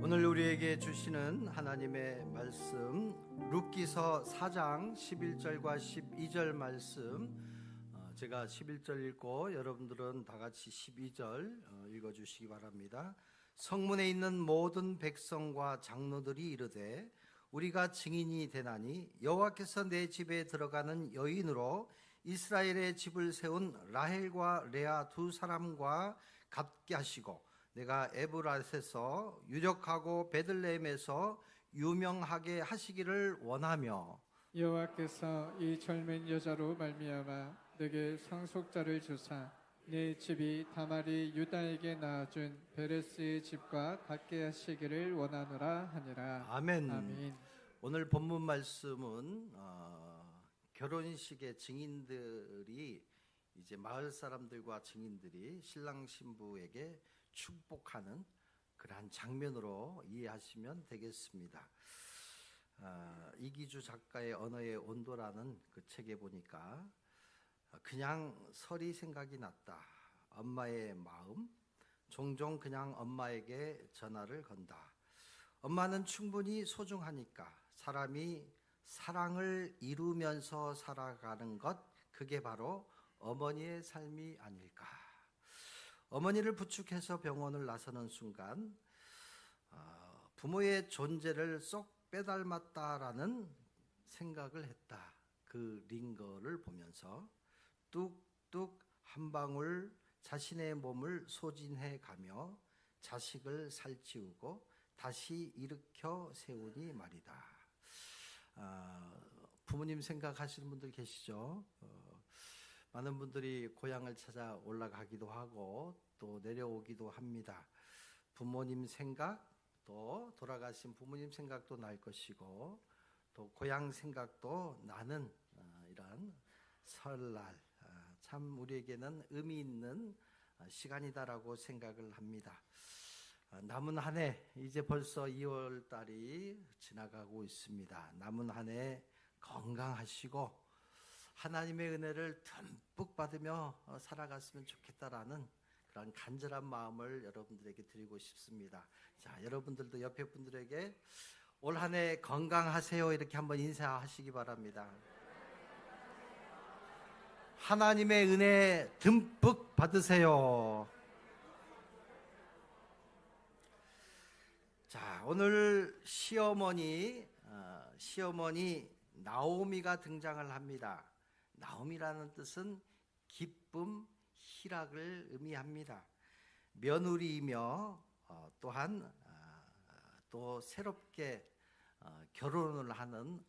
오늘 우리에게 주시는 하나님의 말씀 룻기서 4장 11절과 12절 말씀, 제가 11절 읽고 여러분들은 다 같이 12절 읽어주시기 바랍니다. 성문에 있는 모든 백성과 장로들이 이르되 우리가 증인이 되나니 여호와께서 내 집에 들어가는 여인으로 이스라엘의 집을 세운 라헬과 레아 두 사람과 같게 하시고 내가 에브라스에서 유력하고 베들레헴에서 유명하게 하시기를 원하며 여호와께서 이 젊은 여자로 말미암아 내게 상속자를 주사 내 집이 다말이 유다에게 낳아준 베레스의 집과 같게 하시기를 원하노라 하니라. 아멘. 아멘. 오늘 본문 말씀은 결혼식의 증인들이 이제 마을 사람들과 증인들이 신랑 신부에게 축복하는 그러한 장면으로 이해하시면 되겠습니다. 이기주 작가의 언어의 온도라는 그 책에 보니까 그냥 설이 생각이 났다. 엄마의 마음, 종종 그냥 엄마에게 전화를 건다. 엄마는 충분히 소중하니까 사람이 사랑을 이루면서 살아가는 것, 그게 바로 어머니의 삶이 아닐까. 어머니를 부축해서 병원을 나서는 순간 부모의 존재를 쏙 빼닮았다라는 생각을 했다. 그 링거를 보면서 뚝뚝 한 방울 자신의 몸을 소진해 가며 자식을 살찌우고 다시 일으켜 세우니 말이다. 부모님 생각하시는 분들 계시죠? 많은 분들이 고향을 찾아 올라가기도 하고 또 내려오기도 합니다. 부모님 생각, 또 돌아가신 부모님 생각도 날 것이고 또 고향 생각도 나는 이런 설날, 참 우리에게는 의미 있는 시간이다라고 생각을 합니다. 남은 한 해, 이제 벌써 2월 달이 지나가고 있습니다. 남은 한 해 건강하시고 하나님의 은혜를 듬뿍 받으며 살아갔으면 좋겠다라는 그런 간절한 마음을 여러분들에게 드리고 싶습니다. 자, 여러분들도 옆에 분들에게 올 한 해 건강하세요 이렇게 한번 인사하시기 바랍니다. 하나님의 은혜 듬뿍 받으세요. 자, 오늘 시어머니 나오미가 등장을 합니다. 나오미라는 뜻은 기쁨, 희락을 의미합니다. 며느리이며 또한 또 새롭게 결혼을 하는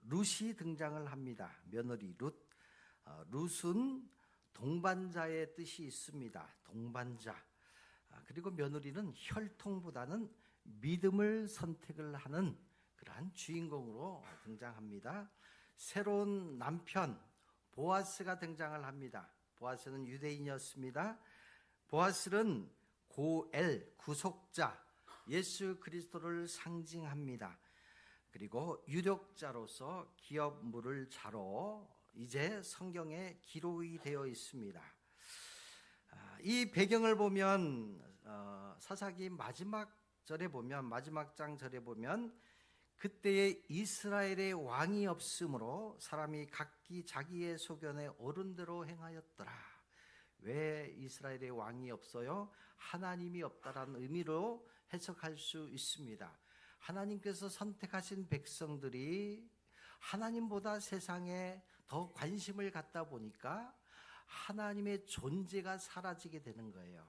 룻이 등장을 합니다. 며느리 룻. 룻은 동반자의 뜻이 있습니다. 동반자. 그리고 며느리는 혈통보다는 믿음을 선택을 하는 그러한 주인공으로 등장합니다. 새로운 남편 보아스가 등장을 합니다. 보아스는 유대인이었습니다. 보아스는 고엘, 구속자, 예수 그리스도를 상징합니다. 그리고 유력자로서 기업 물을 자로 이제 성경에 기록이 되어 있습니다. 이 배경을 보면 사사기 마지막 장 절에 보면 그때에 이스라엘의 왕이 없으므로 사람이 각기 자기의 소견에 옳은 대로 행하였더라. 왜 이스라엘의 왕이 없어요? 하나님이 없다라는 의미로 해석할 수 있습니다. 하나님께서 선택하신 백성들이 하나님보다 세상에 더 관심을 갖다 보니까 하나님의 존재가 사라지게 되는 거예요.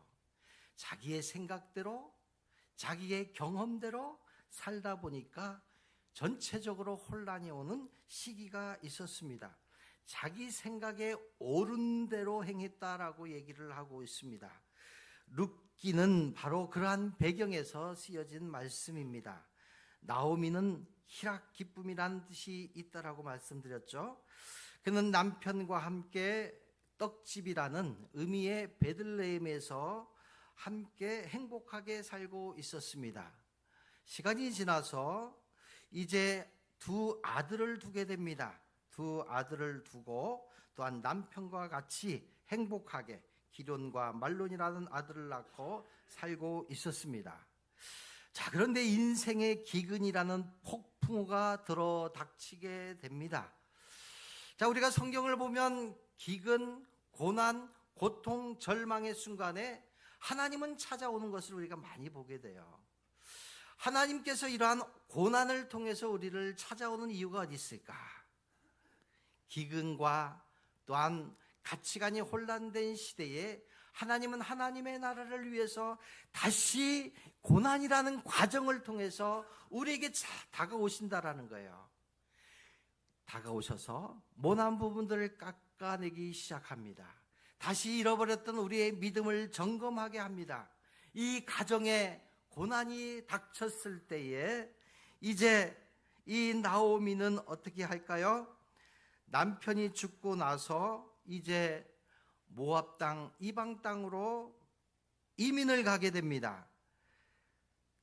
자기의 생각대로, 자기의 경험대로 살다 보니까 전체적으로 혼란이 오는 시기가 있었습니다. 자기 생각에 옳은 대로 행했다라고 얘기를 하고 있습니다. 룻기는 바로 그러한 배경에서 쓰여진 말씀입니다. 나오미는 희락, 기쁨이란 뜻이 있다라고 말씀드렸죠. 그는 남편과 함께 떡집이라는 의미의 베들레헴에서 함께 행복하게 살고 있었습니다. 시간이 지나서 이제 두 아들을 두게 됩니다. 두 아들을 두고 또한 남편과 같이 행복하게 기론과 말론이라는 아들을 낳고 살고 있었습니다. 자, 그런데 인생의 기근이라는 폭풍우가 들어닥치게 됩니다. 자, 우리가 성경을 보면 기근, 고난, 고통, 절망의 순간에 하나님은 찾아오는 것을 우리가 많이 보게 돼요. 하나님께서 이러한 고난을 통해서 우리를 찾아오는 이유가 어디 있을까? 기근과 또한 가치관이 혼란된 시대에 하나님은 하나님의 나라를 위해서 다시 고난이라는 과정을 통해서 우리에게 다가오신다라는 거예요. 다가오셔서 모난 부분들을 깎아내기 시작합니다. 다시 잃어버렸던 우리의 믿음을 점검하게 합니다. 이 가정에 고난이 닥쳤을 때에 이제 이 나오미는 어떻게 할까요? 남편이 죽고 나서 이제 모압 땅, 이방 땅으로 이민을 가게 됩니다.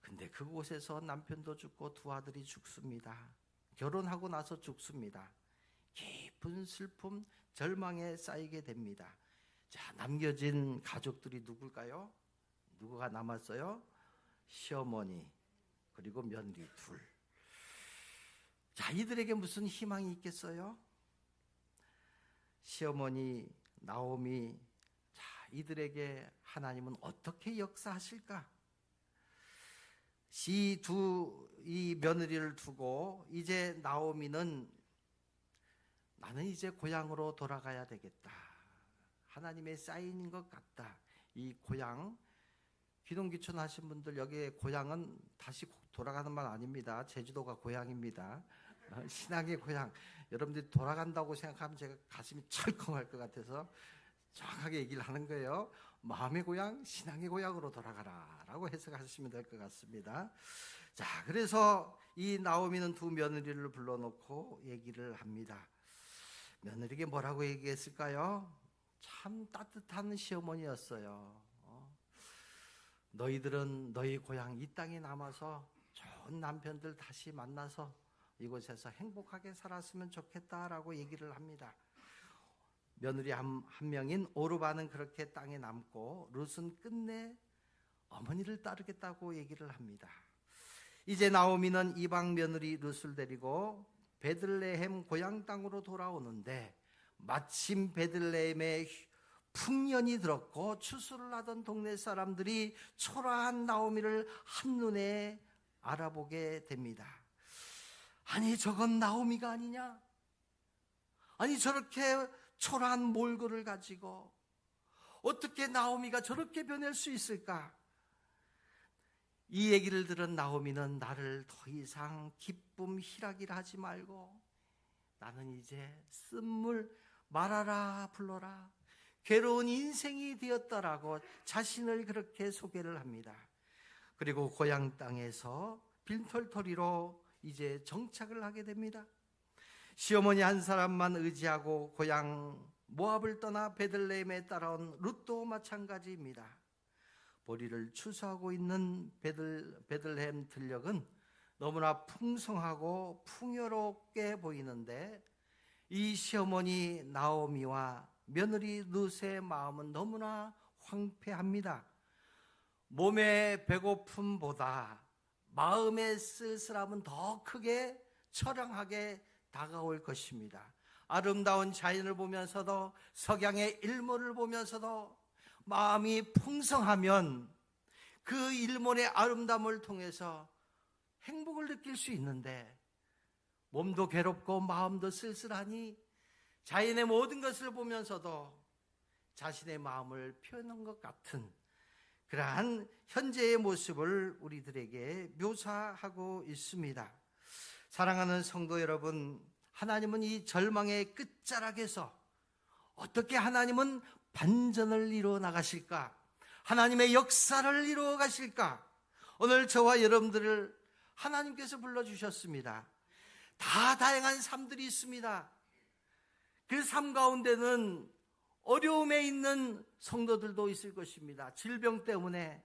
근데 그곳에서 남편도 죽고 두 아들이 죽습니다. 결혼하고 나서 죽습니다. 깊은 슬픔, 절망에 쌓이게 됩니다. 자, 남겨진 가족들이 누굴까요? 누구가 남았어요? 시어머니, 그리고 며느리 둘. 자, 이들에게 무슨 희망이 있겠어요? 시어머니 나오미, 자, 이들에게 하나님은 어떻게 역사하실까? 이 며느리를 두고 이제 나오미는 나는 이제 고향으로 돌아가야 되겠다. 하나님의 사인인 것 같다. 이 고향, 귀농귀촌 하신 분들 여기에 고향은 다시 돌아가는 말 아닙니다. 제주도가 고향입니다. 신앙의 고향. 여러분들이 돌아간다고 생각하면 제가 가슴이 철컹할 것 같아서 정확하게 얘기를 하는 거예요. 마음의 고향, 신앙의 고향으로 돌아가라 라고 해석하시면 될 것 같습니다. 자, 그래서 이 나오미는 두 며느리를 불러놓고 얘기를 합니다. 며느리에게 뭐라고 얘기했을까요? 참 따뜻한 시어머니였어요. 너희들은 너희 고향 이 땅에 남아서 좋은 남편들 다시 만나서 이곳에서 행복하게 살았으면 좋겠다라고 얘기를 합니다. 며느리 한 명인 오르바는 그렇게 땅에 남고 룻은 끝내 어머니를 따르겠다고 얘기를 합니다. 이제 나오미는 이방 며느리 룻을 데리고 베들레헴 고향 땅으로 돌아오는데 마침 베들레헴에 풍년이 들었고 추수를 하던 동네 사람들이 초라한 나오미를 한눈에 알아보게 됩니다. 아니, 저건 나오미가 아니냐? 아니, 저렇게 초라한 몰골을 가지고 어떻게 나오미가 저렇게 변할 수 있을까? 이 얘기를 들은 나오미는 나를 더 이상 기쁨 희락이라 하지 말고 나는 이제 쓴물 말하라 불러라 괴로운 인생이 되었다라고 자신을 그렇게 소개를 합니다. 그리고 고향 땅에서 빈털터리로 이제 정착을 하게 됩니다. 시어머니 한 사람만 의지하고 고향 모압을 떠나 베들레헴에 따라온 룻도 마찬가지입니다. 보리를 추수하고 있는 베들레헴 들녘은 너무나 풍성하고 풍요롭게 보이는데 이 시어머니 나오미와 며느리 룻의 마음은 너무나 황폐합니다. 몸의 배고픔보다 마음의 쓸쓸함은 더 크게 처량하게 다가올 것입니다. 아름다운 자연을 보면서도 석양의 일몰을 보면서도 마음이 풍성하면 그 일몰의 아름다움을 통해서 행복을 느낄 수 있는데 몸도 괴롭고 마음도 쓸쓸하니 자연의 모든 것을 보면서도 자신의 마음을 표현한 것 같은 그러한 현재의 모습을 우리들에게 묘사하고 있습니다. 사랑하는 성도 여러분, 하나님은 이 절망의 끝자락에서 어떻게 하나님은 반전을 이루어 나가실까? 하나님의 역사를 이루어 가실까? 오늘 저와 여러분들을 하나님께서 불러주셨습니다. 다 다양한 삶들이 있습니다. 그 삶 가운데는 어려움에 있는 성도들도 있을 것입니다. 질병 때문에,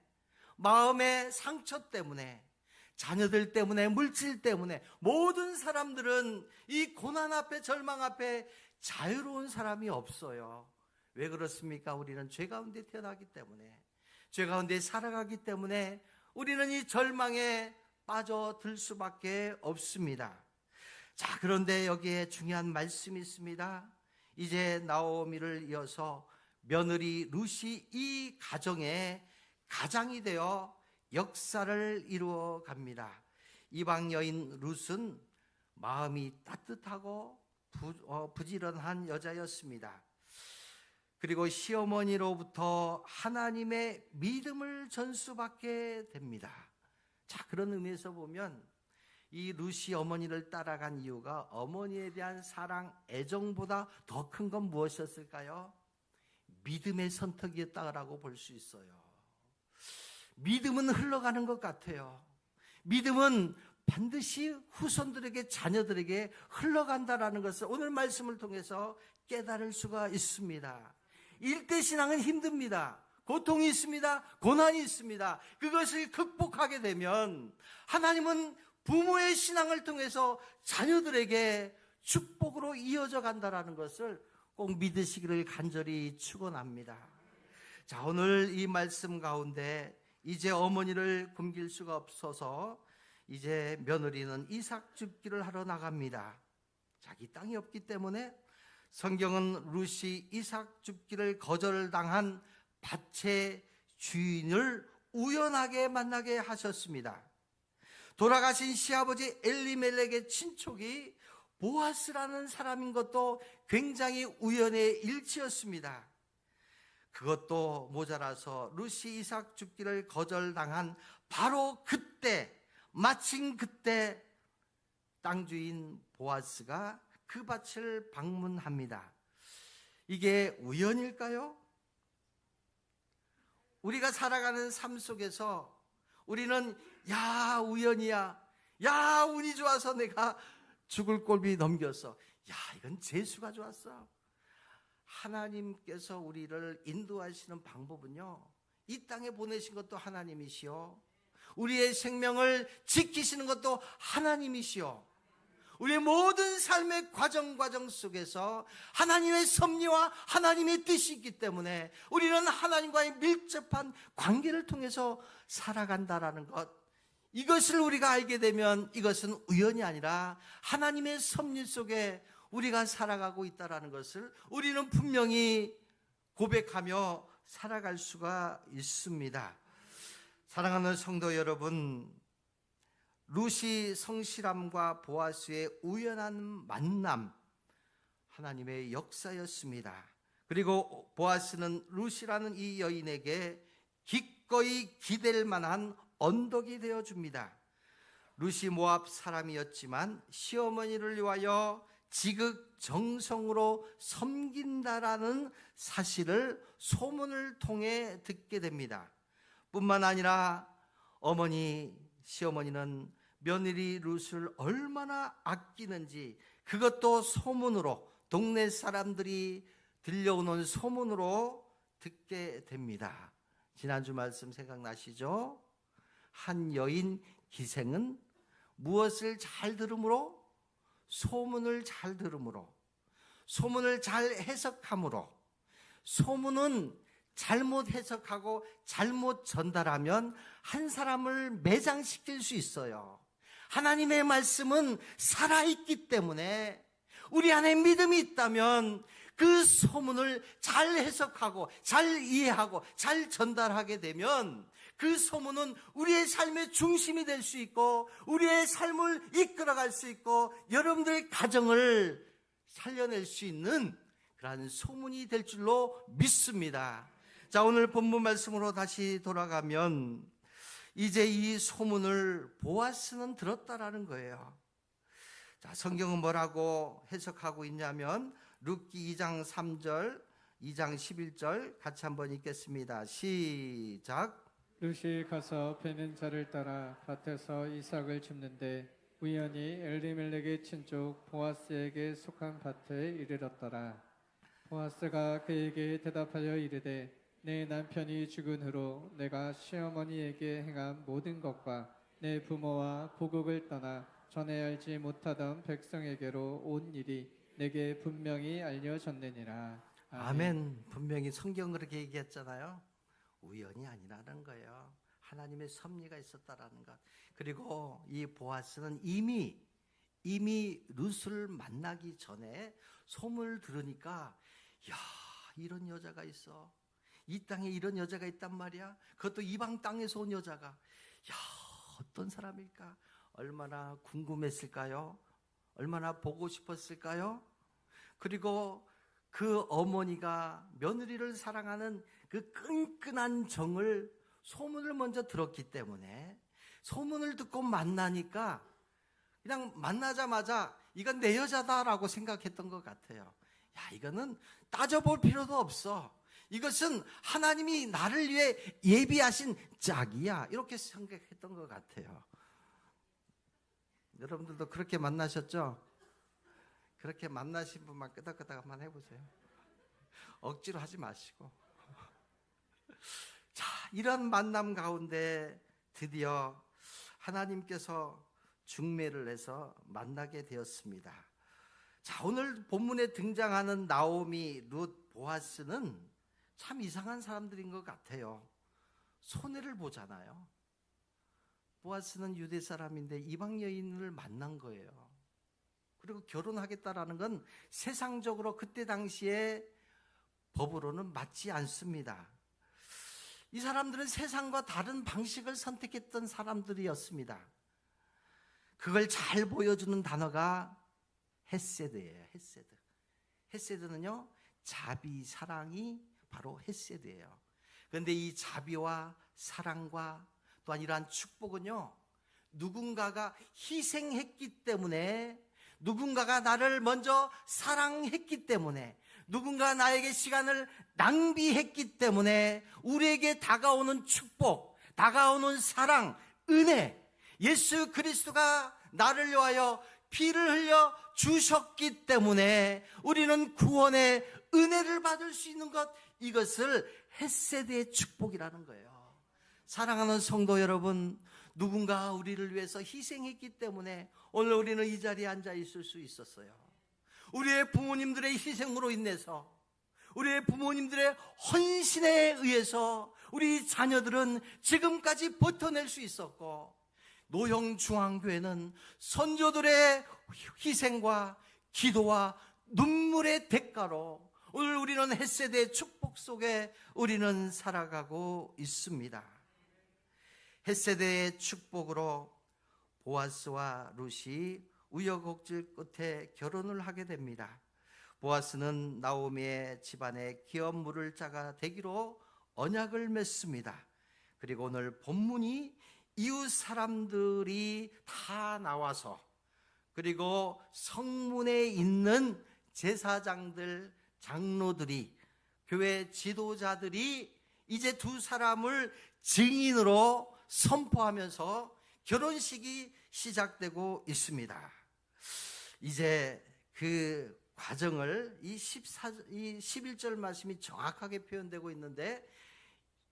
마음의 상처 때문에, 자녀들 때문에, 물질 때문에 모든 사람들은 이 고난 앞에, 절망 앞에 자유로운 사람이 없어요. 왜 그렇습니까? 우리는 죄 가운데 태어나기 때문에, 죄 가운데 살아가기 때문에 우리는 이 절망에 빠져들 수밖에 없습니다. 자, 그런데 여기에 중요한 말씀이 있습니다. 이제 나오미를 이어서 며느리 룻이 이 가정의 가장이 되어 역사를 이루어 갑니다. 이방 여인 룻은 마음이 따뜻하고 부지런한 여자였습니다. 그리고 시어머니로부터 하나님의 믿음을 전수받게 됩니다. 자, 그런 의미에서 보면 이 룻이 어머니를 따라간 이유가 어머니에 대한 사랑, 애정보다 더 큰 건 무엇이었을까요? 믿음의 선택이었다고 볼 수 있어요. 믿음은 흘러가는 것 같아요. 믿음은 반드시 후손들에게, 자녀들에게 흘러간다라는 것을 오늘 말씀을 통해서 깨달을 수가 있습니다. 일대신앙은 힘듭니다. 고통이 있습니다. 고난이 있습니다. 그것을 극복하게 되면 하나님은 부모의 신앙을 통해서 자녀들에게 축복으로 이어져 간다라는 것을 꼭 믿으시기를 간절히 축원합니다. 자, 오늘 이 말씀 가운데 이제 어머니를 굶길 수가 없어서 이제 며느리는 이삭 줍기를 하러 나갑니다. 자기 땅이 없기 때문에 성경은 룻이 이삭 줍기를 거절당한 밭의 주인을 우연하게 만나게 하셨습니다. 돌아가신 시아버지 엘리멜렉의 친족이 보아스라는 사람인 것도 굉장히 우연의 일치였습니다. 그것도 모자라서 룻이 이삭 줍기를 거절당한 바로 그때, 마침 그때 땅 주인 보아스가 그 밭을 방문합니다. 이게 우연일까요? 우리가 살아가는 삶 속에서 우리는 야, 우연이야, 야, 운이 좋아서 내가 죽을 꼴비 넘겼어, 야, 이건 재수가 좋았어. 하나님께서 우리를 인도하시는 방법은요, 이 땅에 보내신 것도 하나님이시오, 우리의 생명을 지키시는 것도 하나님이시오, 우리의 모든 삶의 과정 속에서 하나님의 섭리와 하나님의 뜻이 있기 때문에 우리는 하나님과의 밀접한 관계를 통해서 살아간다라는 것, 이것을 우리가 알게 되면 이것은 우연이 아니라 하나님의 섭리 속에 우리가 살아가고 있다는 것을 우리는 분명히 고백하며 살아갈 수가 있습니다. 사랑하는 성도 여러분, 룻이 성실함과 보아스의 우연한 만남, 하나님의 역사였습니다. 그리고 보아스는 룻이라는 이 여인에게 기꺼이 기댈 만한 언덕이 되어줍니다. 룻이 모압 사람이었지만 시어머니를 위하여 지극정성으로 섬긴다라는 사실을 소문을 통해 듣게 됩니다. 뿐만 아니라 시어머니는 며느리 룻을 얼마나 아끼는지 그것도 소문으로, 동네 사람들이 들려오는 소문으로 듣게 됩니다. 지난주 말씀 생각나시죠? 한 여인 기생은 무엇을 잘 들음으로? 소문을 잘 들음으로, 소문을 잘 해석함으로. 소문은 잘못 해석하고 잘못 전달하면 한 사람을 매장시킬 수 있어요. 하나님의 말씀은 살아있기 때문에 우리 안에 믿음이 있다면 그 소문을 잘 해석하고 잘 이해하고 잘 전달하게 되면 그 소문은 우리의 삶의 중심이 될 수 있고 우리의 삶을 이끌어갈 수 있고 여러분들의 가정을 살려낼 수 있는 그러한 소문이 될 줄로 믿습니다. 자, 오늘 본문 말씀으로 다시 돌아가면 이제 이 소문을 보아스는 들었다라는 거예요. 자, 성경은 뭐라고 해석하고 있냐면 룻기 2장 3절, 2장 11절 같이 한번 읽겠습니다. 시작. 룻이 가서 베는 자를 따라 밭에서 이삭을 줍는데 우연히 엘리멜렉의 친족 보아스에게 속한 밭에 이르렀더라. 보아스가 그에게 대답하여 이르되 내 남편이 죽은 후로 내가 시어머니에게 행한 모든 것과 내 부모와 고국을 떠나 전에 알지 못하던 백성에게로 온 일이 내게 분명히 알려졌느니라. 아멘. 분명히 성경 그렇게 얘기했잖아요. 우연이 아니라는 거예요. 하나님의 섭리가 있었다라는 것. 그리고 이 보아스는 이미 룻을 만나기 전에 소문을 들으니까, 야, 이런 여자가 있어. 이 땅에 이런 여자가 있단 말이야. 그것도 이방 땅에서 온 여자가. 야, 어떤 사람일까? 얼마나 궁금했을까요? 얼마나 보고 싶었을까요? 그리고 그 어머니가 며느리를 사랑하는 그 끈끈한 정을 소문을 먼저 들었기 때문에, 소문을 듣고 만나니까 그냥 만나자마자 이건 내 여자다라고 생각했던 것 같아요. 야, 이거는 따져볼 필요도 없어. 이것은 하나님이 나를 위해 예비하신 짝이야. 이렇게 생각했던 것 같아요. 여러분들도 그렇게 만나셨죠? 그렇게 만나신 분만 끄덕끄덕 한번 해보세요. 억지로 하지 마시고. 자, 이런 만남 가운데 드디어 하나님께서 중매를 해서 만나게 되었습니다. 자, 오늘 본문에 등장하는 나오미, 룻, 보아스는 참 이상한 사람들인 것 같아요. 손해를 보잖아요. 보아스는 유대 사람인데 이방 여인을 만난 거예요. 그리고 결혼하겠다라는 건 세상적으로 그때 당시에 법으로는 맞지 않습니다. 이 사람들은 세상과 다른 방식을 선택했던 사람들이었습니다. 그걸 잘 보여주는 단어가 헤세드예요. 헤세드. 헤세드는요, 자비, 사랑이 바로 헤세드예요. 그런데 이 자비와 사랑과 또한 이러한 축복은요, 누군가가 희생했기 때문에, 누군가가 나를 먼저 사랑했기 때문에, 누군가 나에게 시간을 낭비했기 때문에 우리에게 다가오는 축복, 다가오는 사랑, 은혜, 예수 그리스도가 나를 위하여 피를 흘려 주셨기 때문에 우리는 구원의 은혜를 받을 수 있는 것, 이것을 헤세드의 축복이라는 거예요. 사랑하는 성도 여러분, 누군가 우리를 위해서 희생했기 때문에 오늘 우리는 이 자리에 앉아 있을 수 있었어요. 우리의 부모님들의 희생으로 인해서, 우리의 부모님들의 헌신에 의해서 우리 자녀들은 지금까지 버텨낼 수 있었고, 노형중앙교회는 선조들의 희생과 기도와 눈물의 대가로 오늘 우리는 헷세대의 축복 속에 우리는 살아가고 있습니다. 헷세대의 축복으로 보아스와 룻이 우여곡절 끝에 결혼을 하게 됩니다. 보아스는 나오미의 집안에 기업물을 자가 되기로 언약을 맺습니다. 그리고 오늘 본문이 이웃 사람들이 다 나와서, 그리고 성문에 있는 제사장들, 장로들이, 교회 지도자들이 이제 두 사람을 증인으로 선포하면서 결혼식이 시작되고 있습니다. 이제 그 과정을 이 11절 말씀이 정확하게 표현되고 있는데,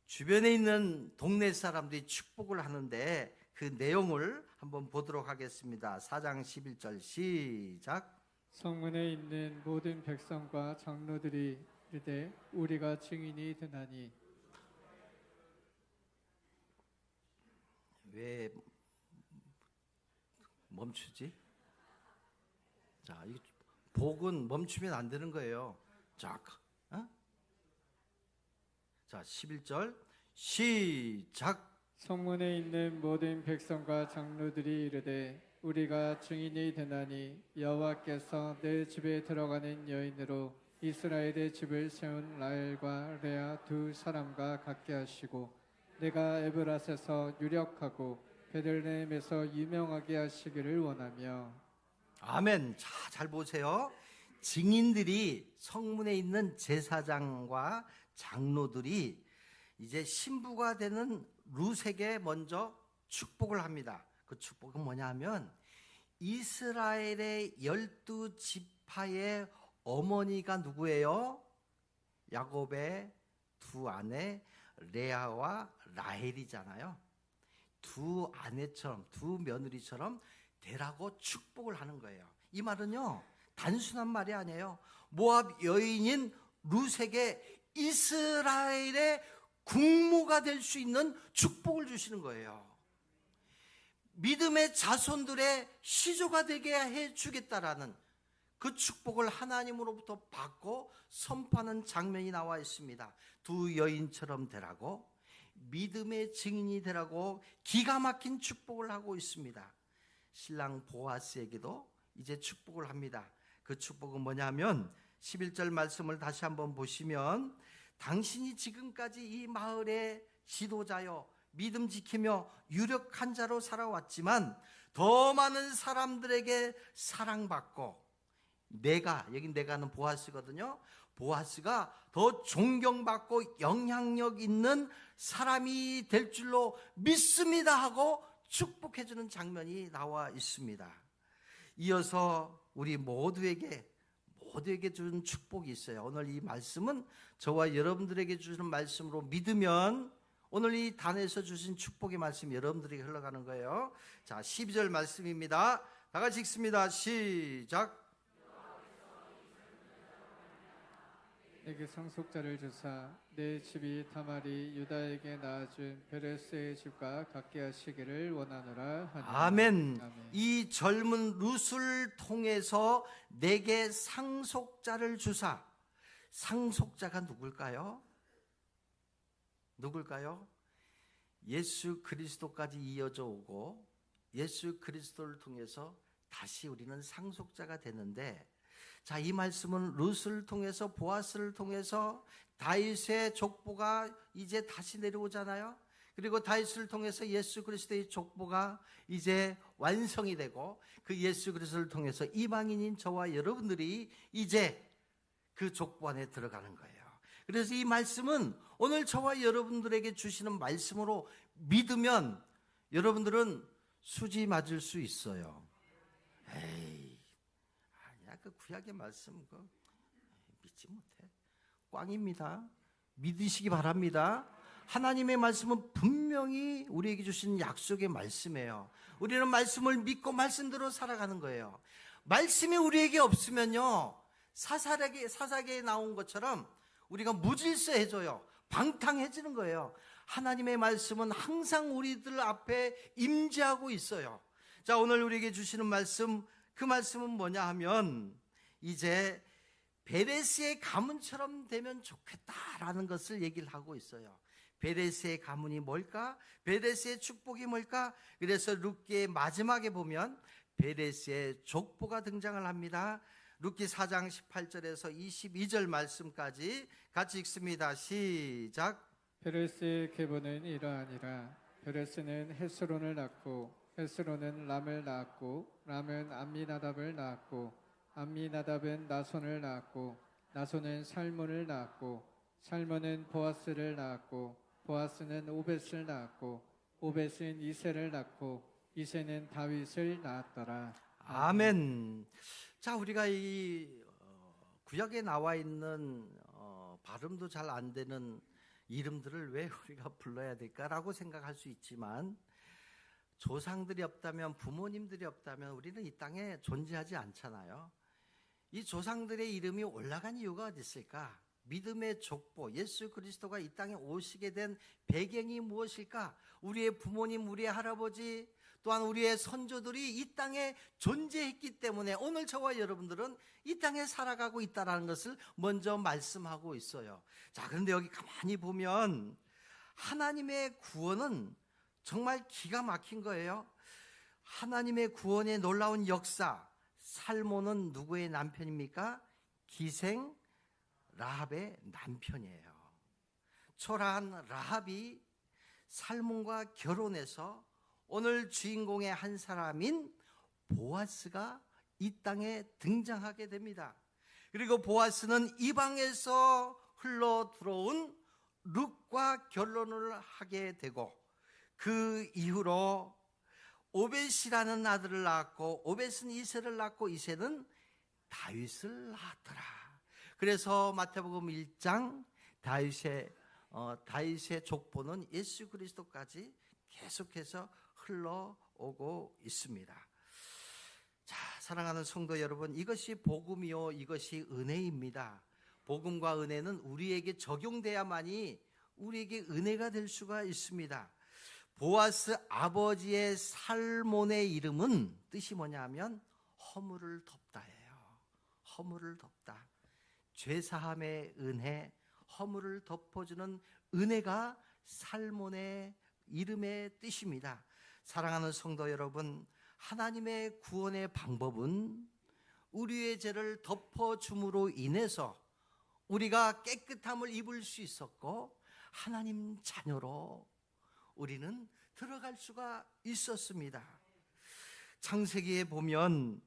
주변에 있는 동네 사람들이 축복을 하는데 그 내용을 한번 보도록 하겠습니다. 4장 11절 시작. 성문에 있는 모든 백성과 장로들이 이르되 우리가 증인이 되나니. 왜 멈추지? 자, 이 복은 멈추면 안 되는 거예요. 자, 11절 시작. 성문에 있는 모든 백성과 장로들이 이르되 우리가 증인이 되나니 여호와께서 내 집에 들어가는 여인으로 이스라엘의 집을 세운 라헬과 레아 두 사람과 같게 하시고 내가 에브라스에서 유력하고 베들레헴에서 유명하게 하시기를 원하며. 아멘. 자, 잘 보세요. 증인들이, 성문에 있는 제사장과 장로들이 이제 신부가 되는 룻에게 먼저 축복을 합니다. 그 축복은 뭐냐면 이스라엘의 12지파의 어머니가 누구예요? 야곱의 두 아내 레아와 라헬이잖아요. 두 아내처럼, 두 며느리처럼 되라고 축복을 하는 거예요. 이 말은요, 단순한 말이 아니에요. 모압 여인인 룻에게 이스라엘의 국모가 될 수 있는 축복을 주시는 거예요. 믿음의 자손들의 시조가 되게 해주겠다라는 그 축복을 하나님으로부터 받고 선포하는 장면이 나와 있습니다. 두 여인처럼 되라고, 믿음의 증인이 되라고 기가 막힌 축복을 하고 있습니다. 신랑 보아스에게도 이제 축복을 합니다. 그 축복은 뭐냐면 11절 말씀을 다시 한번 보시면, 당신이 지금까지 이 마을의 지도자여 믿음 지키며 유력한 자로 살아왔지만 더 많은 사람들에게 사랑받고, 여긴 내가는 보아스거든요. 보아스가 더 존경받고 영향력 있는 사람이 될 줄로 믿습니다 하고 축복해주는 장면이 나와 있습니다. 이어서 우리 모두에게 주는 축복이 있어요. 오늘 이 말씀은 저와 여러분들에게 주시는 말씀으로 믿으면 오늘 이 단에서 주신 축복의 말씀이 여러분들에게 흘러가는 거예요. 자, 12절 말씀입니다. 다 같이 읽습니다. 시작. 내게 상속자를 주사 내 집이 다말이 유다에게 낳아준 베레스의 집과 같게 하시기를 원하노라 하니. 아멘. 아멘. 이 젊은 룻을 통해서 내게 상속자를 주사. 상속자가 누굴까요? 예수 그리스도까지 이어져 오고 예수 그리스도를 통해서 다시 우리는 상속자가 되는데, 자, 이 말씀은 룻을 통해서, 보아스를 통해서 다윗의 족보가 이제 다시 내려오잖아요. 그리고 다윗을 통해서 예수 그리스도의 족보가 이제 완성이 되고, 그 예수 그리스도를 통해서 이방인인 저와 여러분들이 이제 그 족보 안에 들어가는 거예요. 그래서 이 말씀은 오늘 저와 여러분들에게 주시는 말씀으로 믿으면 여러분들은 수지 맞을 수 있어요. 에이, 아니야, 그 구약의 말씀 믿지 못해. 꽝입니다. 믿으시기 바랍니다. 하나님의 말씀은 분명히 우리에게 주신 약속의 말씀이에요. 우리는 말씀을 믿고 말씀대로 살아가는 거예요. 말씀이 우리에게 없으면요, 사사기에 나온 것처럼 우리가 무질서해져요. 방탕해지는 거예요. 하나님의 말씀은 항상 우리들 앞에 임재하고 있어요. 자, 오늘 우리에게 주시는 말씀, 그 말씀은 뭐냐 하면, 이제 베레스의 가문처럼 되면 좋겠다라는 것을 얘기를 하고 있어요. 베레스의 가문이 뭘까? 베레스의 축복이 뭘까? 그래서 룻기의 마지막에 보면 베레스의 족보가 등장을 합니다. 룻기 4장 18절에서 22절 말씀까지 같이 읽습니다. 시작. 베레스의 계보는 이러하니라. 베레스는 헤스론을 낳고 헤스론은 람을 낳았고 람은 암미나답을 낳았고 암미나답은 나손을 낳았고 나손은 살몬을 낳았고 살몬은 보아스를 낳았고 보아스는 오벳을 낳았고 오벳은 이새를 낳고 이새는 다윗을 낳았더라. 아멘. 자, 우리가 이 구약에 나와 있는 발음도 잘 안 되는 이름들을 왜 우리가 불러야 될까라고 생각할 수 있지만, 조상들이 없다면, 부모님들이 없다면 우리는 이 땅에 존재하지 않잖아요. 이 조상들의 이름이 올라간 이유가 어디 있을까? 믿음의 족보, 예수 그리스도가 이 땅에 오시게 된 배경이 무엇일까? 우리의 부모님, 우리의 할아버지, 또한 우리의 선조들이 이 땅에 존재했기 때문에 오늘 저와 여러분들은 이 땅에 살아가고 있다는 것을 먼저 말씀하고 있어요. 자, 그런데 여기 가만히 보면 하나님의 구원은 정말 기가 막힌 거예요. 하나님의 구원의 놀라운 역사. 살몬은 누구의 남편입니까? 기생 라합의 남편이에요. 초라한 라합이 살몬과 결혼해서 오늘 주인공의 한 사람인 보아스가 이 땅에 등장하게 됩니다. 그리고 보아스는 이방에서 흘러 들어온 룻과 결혼을 하게 되고, 그 이후로 오벳이라는 아들을 낳았고, 오벳은 이새를 낳고, 이새는 다윗을 낳았더라. 그래서 마태복음 1장 다윗의 족보는 예수 그리스도까지 계속해서 흘러오고 있습니다. 자, 사랑하는 성도 여러분, 이것이 복음이요, 이것이 은혜입니다. 복음과 은혜는 우리에게 적용돼야만이 우리에게 은혜가 될 수가 있습니다. 보아스 아버지의 살몬의 이름은 뜻이 뭐냐면 허물을 덮다예요. 허물을 덮다. 죄사함의 은혜, 허물을 덮어주는 은혜가 살몬의 이름의 뜻입니다. 사랑하는 성도 여러분, 하나님의 구원의 방법은 우리의 죄를 덮어줌으로 인해서 우리가 깨끗함을 입을 수 있었고 하나님 자녀로 우리는 들어갈 수가 있었습니다. 창세기에 보면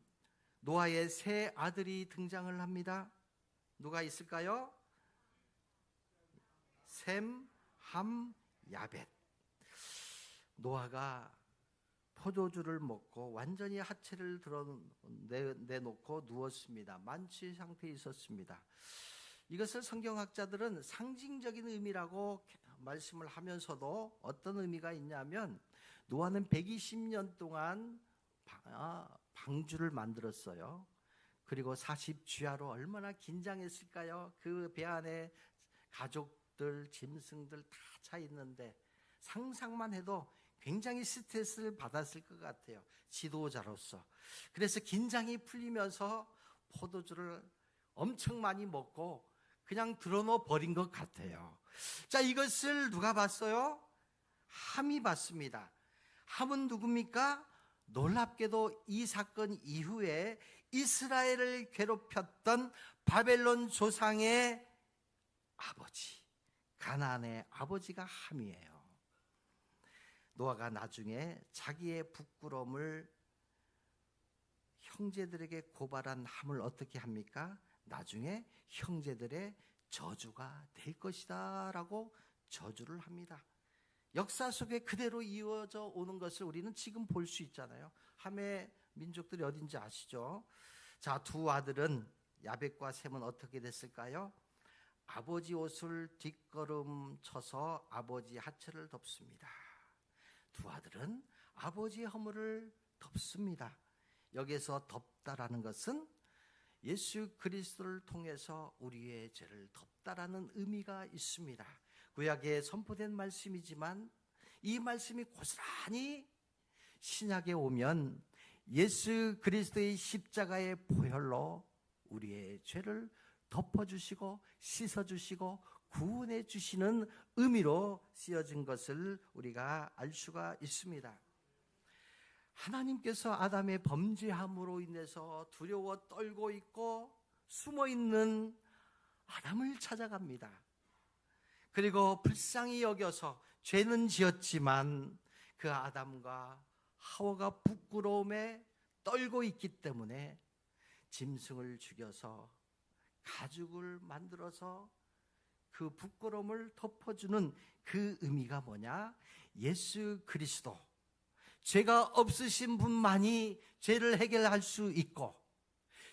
노아의 세 아들이 등장을 합니다. 누가 있을까요? 셈, 함, 야벳. 노아가 포도주를 먹고 완전히 하체를 내놓고 누웠습니다. 만취 상태에 있었습니다. 이것을 성경학자들은 상징적인 의미라고 말씀을 하면서도 어떤 의미가 있냐면 노아는 120년 동안 방주를 만들었어요. 그리고 40주야로 얼마나 긴장했을까요? 그 배 안에 가족들, 짐승들 다 차 있는데 상상만 해도 굉장히 스트레스를 받았을 것 같아요. 지도자로서. 그래서 긴장이 풀리면서 포도주를 엄청 많이 먹고 그냥 들어놓아 버린 것 같아요. 자, 이것을 누가 봤어요? 함이 봤습니다. 함은 누굽니까? 놀랍게도 이 사건 이후에 이스라엘을 괴롭혔던 바벨론 조상의 아버지, 가나안의 아버지가 함이에요. 노아가 나중에 자기의 부끄러움을 형제들에게 고발한 함을 어떻게 합니까? 나중에 형제들의 저주가 될 것이다 라고 저주를 합니다. 역사 속에 그대로 이어져 오는 것을 우리는 지금 볼 수 있잖아요. 함의 민족들이 어딘지 아시죠? 자, 두 아들은 야벳과 셈은 어떻게 됐을까요? 아버지 옷을 뒷걸음 쳐서 아버지 하체를 덮습니다. 두 아들은 아버지의 허물을 덮습니다. 여기에서 덮다라는 것은 예수 그리스도를 통해서 우리의 죄를 덮다라는 의미가 있습니다. 구약에 선포된 말씀이지만 이 말씀이 고스란히 신약에 오면 예수 그리스도의 십자가의 보혈로 우리의 죄를 덮어주시고 씻어주시고 구원해 주시는 의미로 쓰여진 것을 우리가 알 수가 있습니다. 하나님께서 아담의 범죄함으로 인해서 두려워 떨고 있고 숨어 있는 아담을 찾아갑니다. 그리고 불쌍히 여겨서 죄는 지었지만 그 아담과 하와가 부끄러움에 떨고 있기 때문에 짐승을 죽여서 가죽을 만들어서 그 부끄러움을 덮어주는 그 의미가 뭐냐? 예수 그리스도, 죄가 없으신 분만이 죄를 해결할 수 있고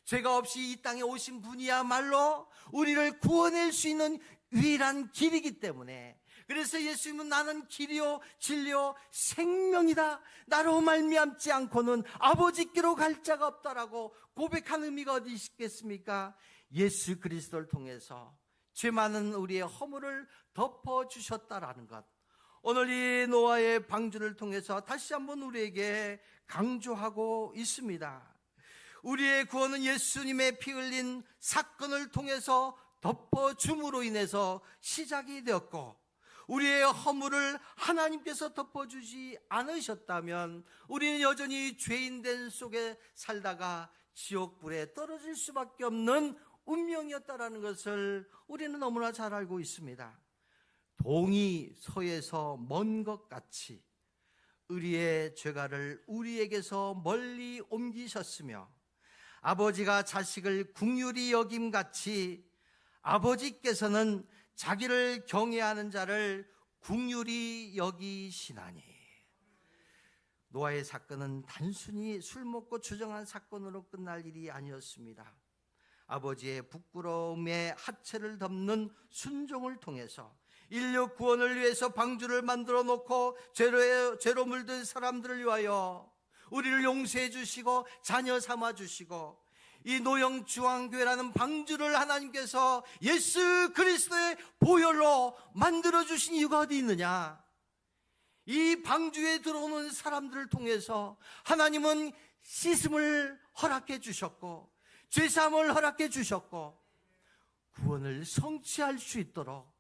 죄가 없이 이 땅에 오신 분이야말로 우리를 구원할 수 있는 유일한 길이기 때문에, 그래서 예수님은 나는 길이요 진리요 생명이다, 나로 말미암지 않고는 아버지께로 갈 자가 없다라고 고백한 의미가 어디 있겠습니까? 예수 그리스도를 통해서 죄 많은 우리의 허물을 덮어주셨다라는 것, 오늘 이 노아의 방주를 통해서 다시 한번 우리에게 강조하고 있습니다. 우리의 구원은 예수님의 피 흘린 사건을 통해서 덮어줌으로 인해서 시작이 되었고, 우리의 허물을 하나님께서 덮어주지 않으셨다면 우리는 여전히 죄인된 속에 살다가 지옥불에 떨어질 수밖에 없는 운명이었다라는 것을 우리는 너무나 잘 알고 있습니다. 동이 서에서 먼 것 같이 우리의 죄가를 우리에게서 멀리 옮기셨으며, 아버지가 자식을 긍휼히 여김같이 아버지께서는 자기를 경외하는 자를 긍휼히 여기시나니. 노아의 사건은 단순히 술 먹고 주정한 사건으로 끝날 일이 아니었습니다. 아버지의 부끄러움에 하체를 덮는 순종을 통해서 인류 구원을 위해서 방주를 만들어 놓고 죄로 물든 사람들을 위하여 우리를 용서해 주시고 자녀 삼아 주시고 이 노영중앙교회라는 방주를 하나님께서 예수 그리스도의 보혈로 만들어주신 이유가 어디 있느냐? 이 방주에 들어오는 사람들을 통해서 하나님은 씻음을 허락해 주셨고 죄사함을 허락해 주셨고 구원을 성취할 수 있도록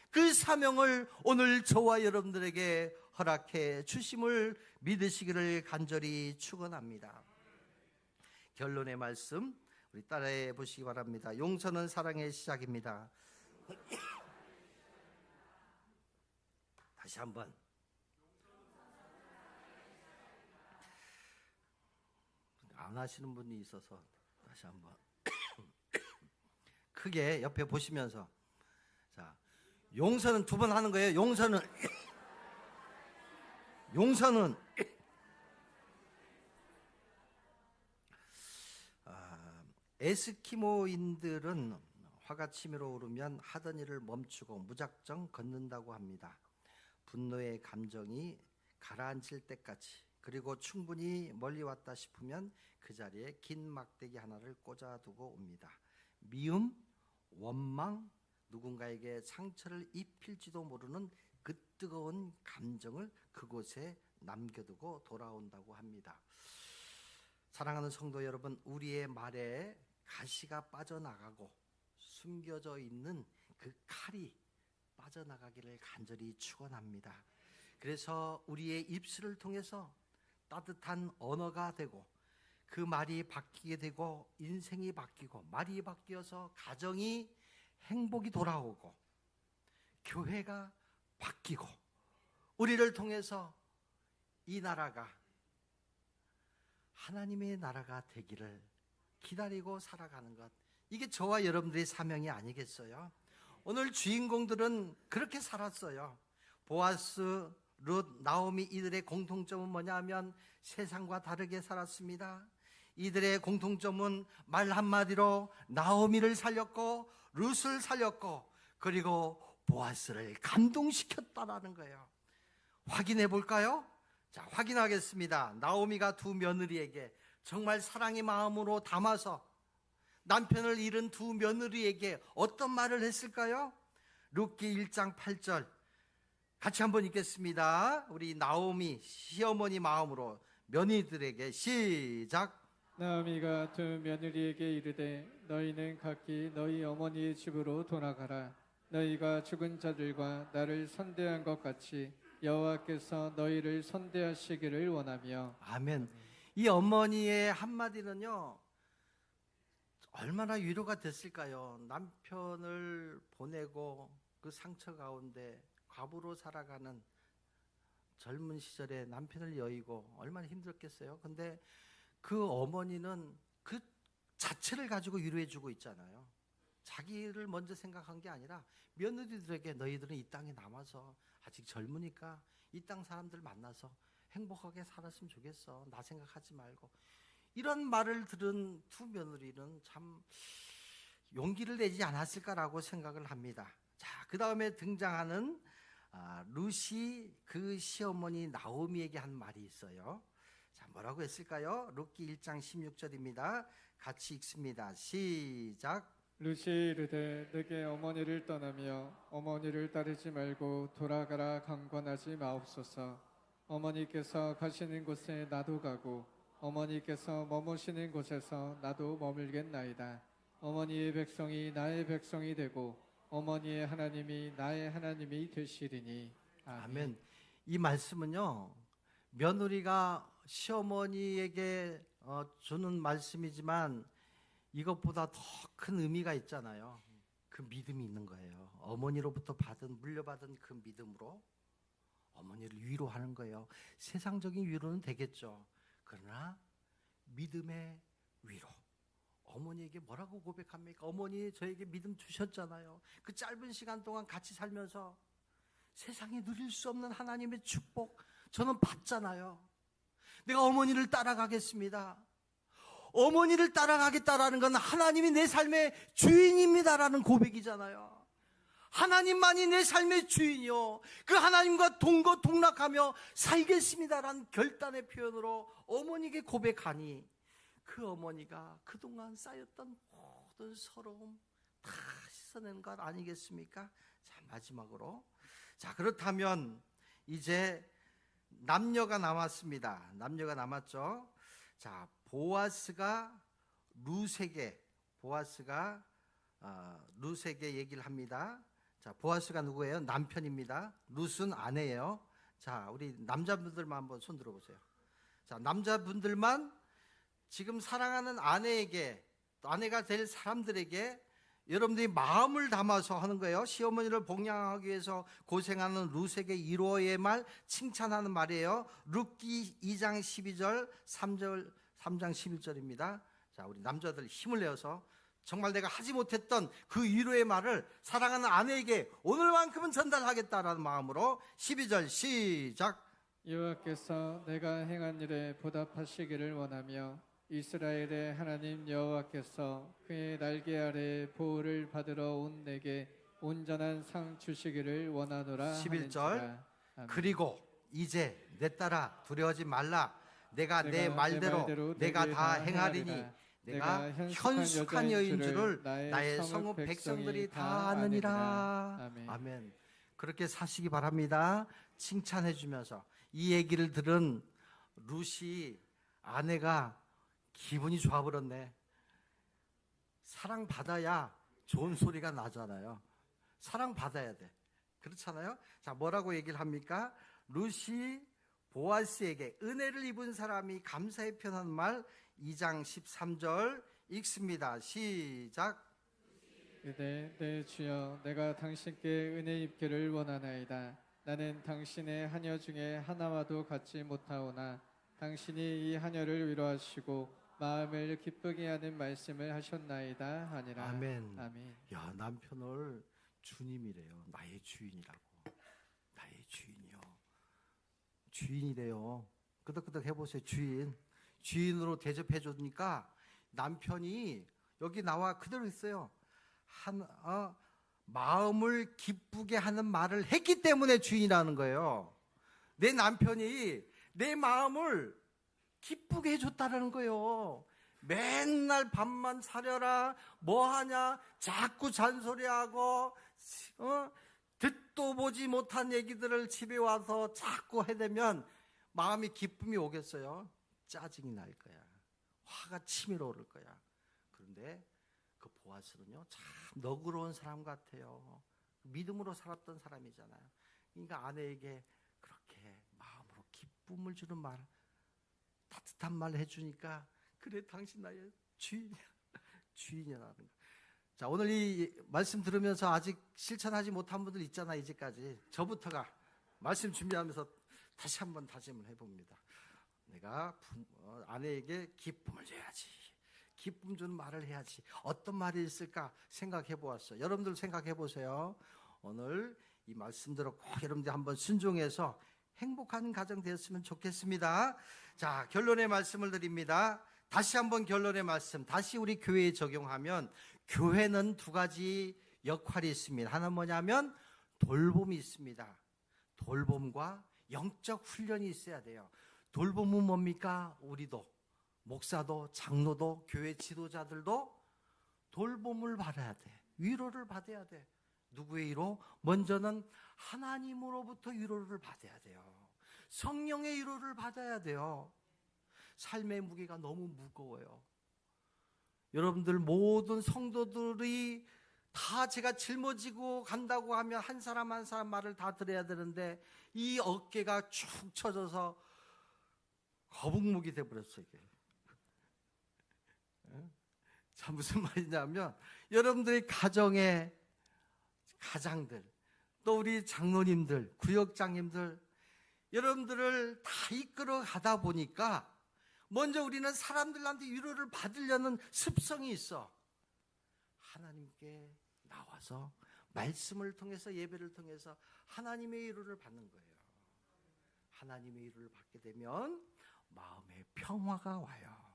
그 사명을 오늘 저와 여러분들에게 허락해 주심을 믿으시기를 간절히 축원합니다. 결론의 말씀 우리 따라해 보시기 바랍니다. 용서는 사랑의 시작입니다. 다시 한번. 안 하시는 분이 있어서 다시 한번. 크게 옆에 보시면서, 자, 용서는 두 번 하는 거예요. 용서는 에스키모인들은 화가 치밀어 오르면 하던 일을 멈추고 무작정 걷는다고 합니다. 분노의 감정이 가라앉을 때까지, 그리고 충분히 멀리 왔다 싶으면 그 자리에 긴 막대기 하나를 꽂아두고 옵니다. 미움, 원망, 누군가에게 상처를 입힐지도 모르는 그 뜨거운 감정을 그곳에 남겨두고 돌아온다고 합니다. 사랑하는 성도 여러분, 우리의 말에 가시가 빠져나가고 숨겨져 있는 그 칼이 빠져나가기를 간절히 축원합니다. 그래서 우리의 입술을 통해서 따뜻한 언어가 되고 그 말이 바뀌게 되고 인생이 바뀌고 말이 바뀌어서 가정이 행복이 돌아오고 교회가 바뀌고 우리를 통해서 이 나라가 하나님의 나라가 되기를 기다리고 살아가는 것, 이게 저와 여러분들의 사명이 아니겠어요? 오늘 주인공들은 그렇게 살았어요. 보아스, 룻, 나오미, 이들의 공통점은 뭐냐 하면 세상과 다르게 살았습니다. 이들의 공통점은 말 한마디로 나오미를 살렸고 룻을 살렸고 그리고 보아스를 감동시켰다라는 거예요. 확인해 볼까요? 자, 확인하겠습니다. 나오미가 두 며느리에게 정말 사랑의 마음으로 담아서 남편을 잃은 두 며느리에게 어떤 말을 했을까요? 룻기 1장 8절 같이 한번 읽겠습니다. 우리 나오미 시어머니 마음으로 며느리들에게 시작. 나오미가 두 며느리에게 이르되 너희는 각기 너희 어머니의 집으로 돌아가라. 너희가 죽은 자들과 나를 선대한 것 같이 여호와께서 너희를 선대하시기를 원하며. 아멘. 이 어머니의 한마디는요 얼마나 위로가 됐을까요? 남편을 보내고 그 상처 가운데 과부로 살아가는 젊은 시절에 남편을 여의고 얼마나 힘들었겠어요. 근데 그 어머니는 그 자체를 가지고 위로해주고 있잖아요. 자기를 먼저 생각한 게 아니라 며느리들에게 너희들은 이 땅에 남아서 아직 젊으니까 이 땅 사람들 만나서 행복하게 살았으면 좋겠어. 나 생각하지 말고. 이런 말을 들은 두 며느리는 참 용기를 내지 않았을까라고 생각을 합니다. 자, 그 다음에 등장하는 룻이 그 시어머니 나오미에게 한 말이 있어요. 자, 뭐라고 했을까요? 룻기 1장 16절입니다. 같이 읽습니다. 시작. 룻이 이르되 내게 어머니를 떠나며 어머니를 따르지 말고 돌아가라 강권하지 마옵소서. 어머니께서 가시는 곳에 나도 가고 어머니께서 머무시는 곳에서 나도 머물겠나이다. 어머니의 백성이 나의 백성이 되고 어머니의 하나님이 나의 하나님이 되시리니. 아멘. 아멘. 이 말씀은요 며느리가 시어머니에게 주는 말씀이지만 이것보다 더 큰 의미가 있잖아요. 그 믿음이 있는 거예요. 어머니로부터 물려받은 그 믿음으로 어머니를 위로하는 거예요. 세상적인 위로는 되겠죠. 그러나 믿음의 위로. 어머니에게 뭐라고 고백합니까? 어머니 저에게 믿음 주셨잖아요. 그 짧은 시간 동안 같이 살면서 세상에 누릴 수 없는 하나님의 축복 저는 받잖아요. 내가 어머니를 따라가겠습니다. 어머니를 따라가겠다라는 건 하나님이 내 삶의 주인입니다라는 고백이잖아요. 하나님만이 내 삶의 주인이요 그 하나님과 동거동락하며 살겠습니다라는 결단의 표현으로 어머니에게 고백하니 그 그 어머니가 그동안 쌓였던 모든 서러움 다 씻어낸 것 아니겠습니까? 자, 마지막으로, 자, 그렇다면 이제 남녀가 남았습니다. 남녀가 남았죠. 자, 보아스가 룻에게 얘기를 합니다. 자, 보아스가 누구예요? 남편입니다. 룻은 아내예요. 자, 우리 남자분들만 한번 손 들어보세요. 자, 남자분들만 지금 사랑하는 아내에게, 또 아내가 될 사람들에게 여러분들이 마음을 담아서 하는 거예요. 시어머니를 복양하기 위해서 고생하는 룻에게 이로의 말, 칭찬하는 말이에요. 룻기 2장 12절, 3장 11절입니다. 자, 우리 남자들 힘을 내어서 정말 내가 하지 못했던 그 위로의 말을 사랑하는 아내에게 오늘만큼은 전달하겠다라는 마음으로 12절 시작. 여호와께서 내가 행한 일에 보답하시기를 원하며 이스라엘의 하나님 여호와께서 그의 날개 아래 보호를 받으러 온 내게 온전한 상 주시기를 원하노라. 11절. 하는지라. 아멘. 그리고 이제 내 딸아 두려워하지 말라. 내가 내 말대로 내가 다 행하리니 내가 현숙한 여인 줄을 나의 성읍 백성들이 다 아느니라. 아멘. 아멘. 그렇게 사시기 바랍니다. 칭찬해 주면서 이 얘기를 들은 룻이 아내가 기분이 좋아버렸네. 사랑받아야 좋은 소리가 나잖아요. 사랑받아야 돼. 그렇잖아요. 자, 뭐라고 얘기를 합니까? 룻이 보아스에게 은혜를 입은 사람이 감사의 표현한 말 2장 13절 읽습니다. 시작. 그대 내 주여 내가 당신께 은혜 입기를 원하나이다. 나는 당신의 하녀 중에 하나와도 같지 못하오나 당신이 이 하녀를 위로하시고 마음을 기쁘게 하는 말씀을 하셨나이다 하니라. 아멘. 아멘. 야, 남편을 주님이래요. 나의 주인이라고. 나의 주인이요. 주인이래요. 끄덕끄덕 해보세요. 주인으로 대접해 주니까 남편이 여기 나와 그대로 있어요. 마음을 기쁘게 하는 말을 했기 때문에 주인이라는 거예요. 내 남편이 내 마음을 기쁘게 해줬다는 거예요. 맨날 밥만 사려라, 뭐하냐, 자꾸 잔소리하고 듣도 보지 못한 얘기들을 집에 와서 자꾸 해대면 마음이 기쁨이 오겠어요? 짜증이 날 거야. 화가 치밀어 오를 거야. 그런데 그 보아스는요, 참 너그러운 사람 같아요. 믿음으로 살았던 사람이잖아요. 그러니까 아내에게 그렇게 마음으로 기쁨을 주는 말, 따뜻한 말 해주니까 그래 당신 나의 주인이라는 거. 자, 오늘 이 말씀 들으면서 아직 실천하지 못한 분들 있잖아. 이제까지 저부터가 말씀 준비하면서 다시 한번 다짐을 해봅니다. 내가 아내에게 기쁨을 줘야지, 기쁨 주는 말을 해야지. 어떤 말이 있을까 생각해 보았어. 여러분들 생각해 보세요. 오늘 이 말씀대로 꼭 여러분들 한번 순종해서 행복한 가정 되었으면 좋겠습니다. 자, 결론의 말씀을 드립니다. 다시 한번 결론의 말씀, 다시 우리 교회에 적용하면 교회는 두 가지 역할이 있습니다. 하나는 뭐냐면 돌봄이 있습니다. 돌봄과 영적 훈련이 있어야 돼요. 돌봄은 뭡니까? 우리도, 목사도, 장로도, 교회 지도자들도 돌봄을 받아야 돼. 위로를 받아야 돼. 누구의 위로? 먼저는 하나님으로부터 위로를 받아야 돼요. 성령의 위로를 받아야 돼요. 삶의 무게가 너무 무거워요. 여러분들 모든 성도들이 다 제가 짊어지고 간다고 하면 한 사람 한 사람 말을 다 들어야 되는데 이 어깨가 축 처져서 거북목이 돼버렸어요. 이게. 자, 무슨 말이냐면 여러분들의 가정의 가장들, 또 우리 장로님들, 구역장님들, 여러분들을 다 이끌어 가다 보니까 먼저 우리는 사람들한테 위로를 받으려는 습성이 있어. 하나님께 나와서 말씀을 통해서, 예배를 통해서 하나님의 위로를 받는 거예요. 하나님의 위로를 받게 되면 마음에 평화가 와요.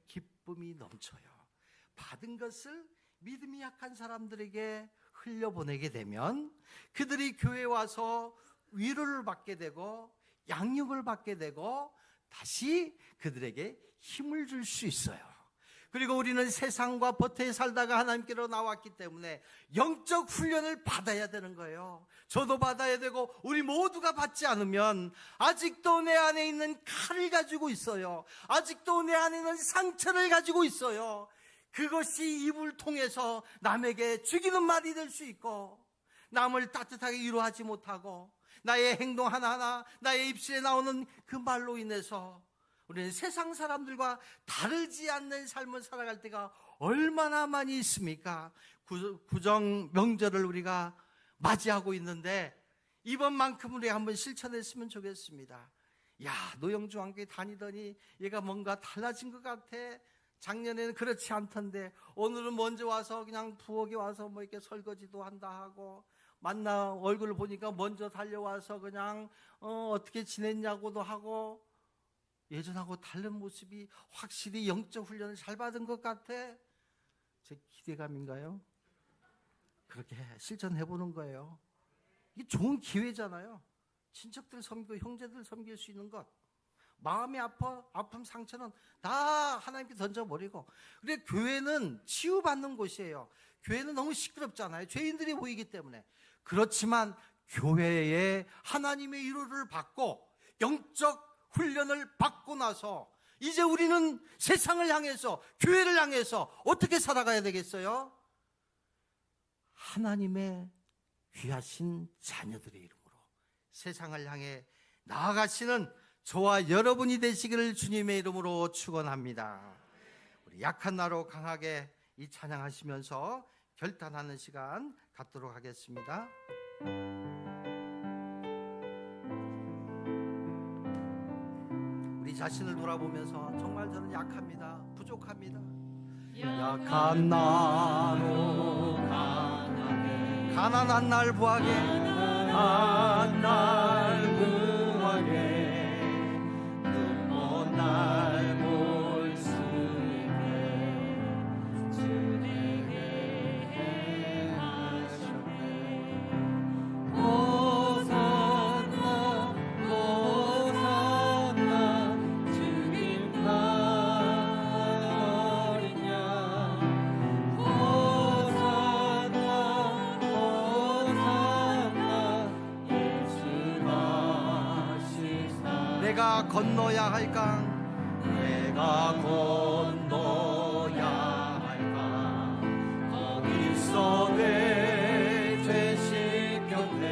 기쁨이 넘쳐요. 받은 것을 믿음이 약한 사람들에게 흘려보내게 되면 그들이 교회에 와서 위로를 받게 되고 양육을 받게 되고 다시 그들에게 힘을 줄 수 있어요. 그리고 우리는 세상과 버터에 살다가 하나님께로 나왔기 때문에 영적 훈련을 받아야 되는 거예요. 저도 받아야 되고 우리 모두가 받지 않으면 아직도 내 안에 있는 칼을 가지고 있어요. 아직도 내 안에 있는 상처를 가지고 있어요. 그것이 입을 통해서 남에게 죽이는 말이 될 수 있고, 남을 따뜻하게 위로하지 못하고, 나의 행동 하나하나, 나의 입술에 나오는 그 말로 인해서 우리는 세상 사람들과 다르지 않는 삶을 살아갈 때가 얼마나 많이 있습니까? 구정 명절을 우리가 맞이하고 있는데 이번만큼 우리 한번 실천했으면 좋겠습니다. 야, 노영중학교에 다니더니 얘가 뭔가 달라진 것 같아. 작년에는 그렇지 않던데 오늘은 먼저 와서 그냥 부엌에 와서 뭐 이렇게 설거지도 한다 하고, 만나 얼굴을 보니까 먼저 달려와서 그냥 어떻게 지냈냐고도 하고, 예전하고 다른 모습이 확실히 영적 훈련을 잘 받은 것 같아. 제 기대감인가요? 그렇게 실천해보는 거예요. 이게 좋은 기회잖아요. 친척들 섬기고 형제들 섬길 수 있는 것. 마음이 아픔 상처는 다 하나님께 던져버리고. 그래, 교회는 치유받는 곳이에요. 교회는 너무 시끄럽잖아요. 죄인들이 모이기 때문에. 그렇지만 교회에 하나님의 위로를 받고 영적 훈련을 받고 나서 이제 우리는 세상을 향해서, 교회를 향해서 어떻게 살아가야 되겠어요? 하나님의 귀하신 자녀들의 이름으로 세상을 향해 나아가시는 저와 여러분이 되시기를 주님의 이름으로 축원합니다. 우리 약한 나로 강하게 이 찬양하시면서 결단하는 시간 갖도록 하겠습니다. 우리 자신을 돌아보면서 정말 저는 약합니다. 부족합니다. 약한 나로 강하게, 가난한 날 구하게, 가난한 날 구하게, 날 볼수있게 주님께 행하셨네. 호산나 호산나 주님 나 어린 양, 호산나 호산나 예수 가시사. 내가 건너야 할 강, 내가 건너야 할 강, 거기서 내 죄 씻겼네.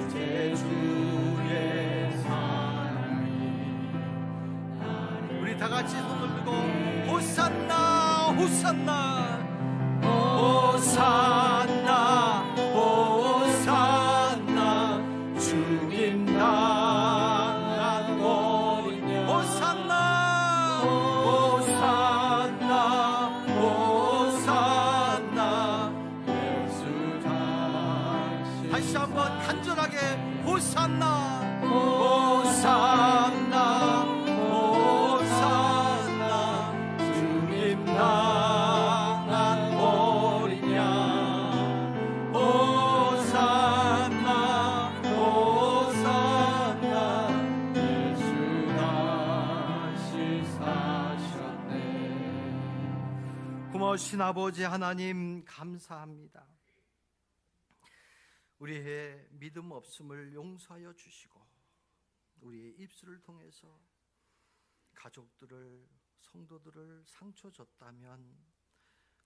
이제 주의 사랑이 나를. 우리 다 같이 손을 들고 호산나 호산나 호산나 호산나 주님 당한 어린 양, 호산나 호산나 호산나 예수 당신. 다시 한번 간절하게 호산나 호산나 호산나 주님 당한 어린 양, 호산나 호산나 예수 다시 사셨네. 고마우신 아버지 하나님, 감사합니다. 우리의 믿음 없음을 용서하여 주시고, 우리의 입술을 통해서 가족들을, 성도들을 상처 줬다면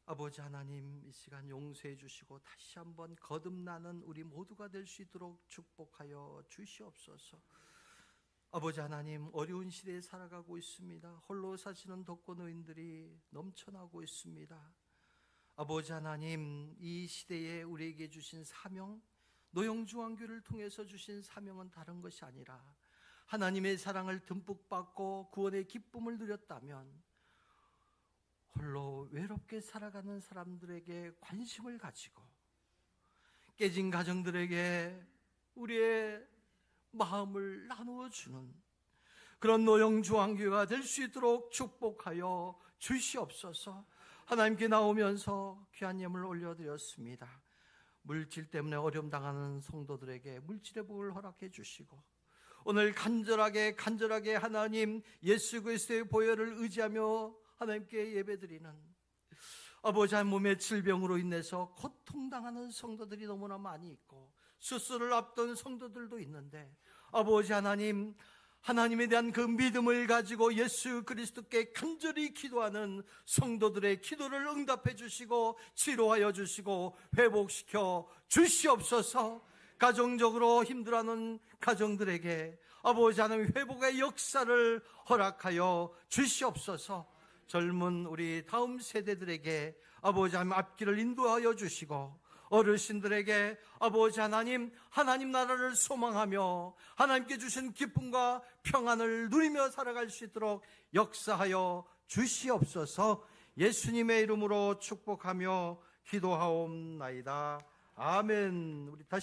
아버지 하나님, 이 시간 용서해 주시고 다시 한번 거듭나는 우리 모두가 될 수 있도록 축복하여 주시옵소서. 아버지 하나님, 어려운 시대에 살아가고 있습니다. 홀로 사시는 독거노인들이 넘쳐나고 있습니다. 아버지 하나님, 이 시대에 우리에게 주신 사명, 노영중앙교를 통해서 주신 사명은 다른 것이 아니라 하나님의 사랑을 듬뿍 받고 구원의 기쁨을 누렸다면 홀로 외롭게 살아가는 사람들에게 관심을 가지고, 깨진 가정들에게 우리의 마음을 나누어 주는 그런 노영중앙교회가 될 수 있도록 축복하여 주시옵소서. 하나님께 나오면서 귀한 예물을 올려드렸습니다. 물질 때문에 어려움 당하는 성도들에게 물질의 복을 허락해 주시고, 오늘 간절하게 하나님 예수 그리스도의 보혈을 의지하며 하나님께 예배드리는 아버지, 몸의 질병으로 인해서 고통당하는 성도들이 너무나 많이 있고 수술을 앞둔 성도들도 있는데, 아버지 하나님, 하나님에 대한 그 믿음을 가지고 예수 그리스도께 간절히 기도하는 성도들의 기도를 응답해 주시고 치료하여 주시고 회복시켜 주시옵소서. 가정적으로 힘들어하는 가정들에게 아버지 하나님 회복의 역사를 허락하여 주시옵소서. 젊은 우리 다음 세대들에게 아버지 하나님 앞길을 인도하여 주시고, 어르신들에게 아버지 하나님, 하나님 나라를 소망하며 하나님께 주신 기쁨과 평안을 누리며 살아갈 수 있도록 역사하여 주시옵소서. 예수님의 이름으로 축복하며 기도하옵나이다. 아멘. 우리 다시